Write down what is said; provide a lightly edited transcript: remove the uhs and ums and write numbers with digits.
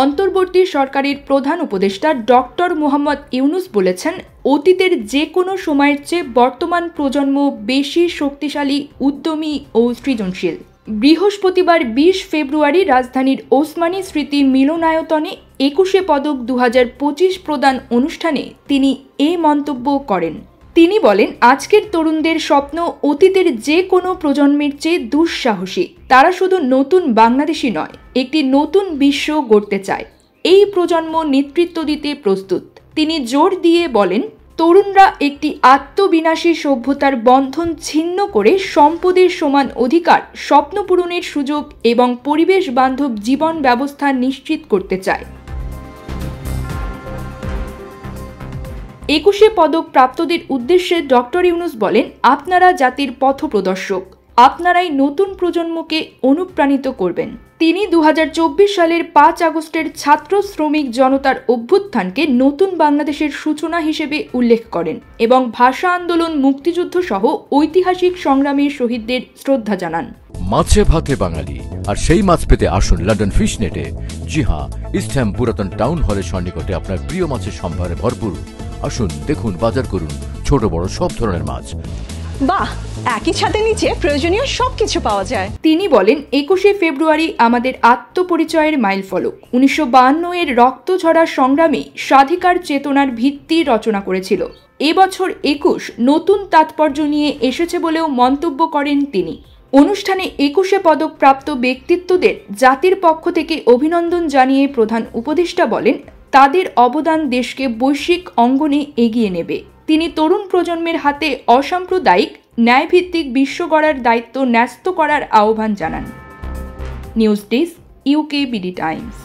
অন্তর্বর্তী সরকারের প্রধান উপদেষ্টা ডক্টর মোহাম্মদ ইউনুস বলেছেন, অতীতের যে কোনো সময়ের চেয়ে বর্তমান প্রজন্ম বেশি শক্তিশালী, উদ্যমী ও সৃজনশীল। বৃহস্পতিবার ২০ ফেব্রুয়ারি রাজধানীর ওসমানী স্মৃতি মিলনায়তনে ২১শে পদক ২০২৫ প্রদান অনুষ্ঠানে তিনি এ মন্তব্য করেন। তিনি বলেন, আজকের তরুণদের স্বপ্ন অতীতের যে কোনো প্রজন্মের চেয়ে দুঃসাহসী। তারা শুধু নতুন বাংলাদেশই নয়, একটি নতুন বিশ্ব গড়তে চায়। এই প্রজন্ম নেতৃত্ব দিতে প্রস্তুত। তিনি জোর দিয়ে বলেন, তরুণরা একটি আত্মবিনাশী সভ্যতার বন্ধন ছিন্ন করে সম্পদের সমান অধিকার, স্বপ্ন পূরণের সুযোগ এবং পরিবেশ বান্ধব জীবন ব্যবস্থা নিশ্চিত করতে চায়। ২১শে পদক প্রাপ্তদের উদ্দেশ্যে ডক্টর ইউনুস বলেন, আপনারা জাতির পথপ্রদর্শক। আপনারাই নতুন প্রজন্মকে অনুপ্রাণিত করবেন। তিনি ২০২৪ সালের ৫ আগস্টের ছাত্র শ্রমিক জনতার অভ্যুত্থানকে নতুন বাংলাদেশের সূচনা হিসেবে উল্লেখ করেন এবং ভাষা আন্দোলন, মুক্তিযুদ্ধ সহ ঐতিহাসিক সংগ্রামের শহীদদের শ্রদ্ধা জানান। মাছে ভাতে বাঙালি, আর সেই মাছ পেতে আসুন লন্ডন ফিশ নেটে। জি হ্যাঁ, ইস্টহ্যাম পুরাতন টাউন হলের সন্নিকটে আপনার প্রিয় মাছের সম্ভারে ভরপুর। আসুন, দেখুন, বাজার করুন ছোট বড় সব ধরনের মাছ। বাহ, একই ছাদের নিচে প্রয়োজনীয় সবকিছু পাওয়া যায়। তিনি বলেন, ২১শে ফেব্রুয়ারি আমাদের আত্মপরিচয়ের মাইলফলক। ১৯৫২ এর রক্ত ঝরা সংগ্রামে স্বাধিকার চেতনার ভিত্তি রচনা করেছিল। এবছর ২১ নতুন তাৎপর্য নিয়ে এসেছে বলেও মন্তব্য করেন তিনি। অনুষ্ঠানে ২১শে পদক প্রাপ্ত ব্যক্তিত্বদের জাতির পক্ষ থেকে অভিনন্দন জানিয়ে প্রধান উপদেষ্টা বলেন, তাদের অবদান দেশকে বৈশ্বিক অঙ্গনে এগিয়ে নেবে। তিনি তরুণ প্রজন্মের হাতে অসাম্প্রদায়িক, ন্যায়ভিত্তিক বিশ্ব গড়ার দায়িত্ব ন্যস্ত করার আহ্বান জানান। News desk, UKBD Times.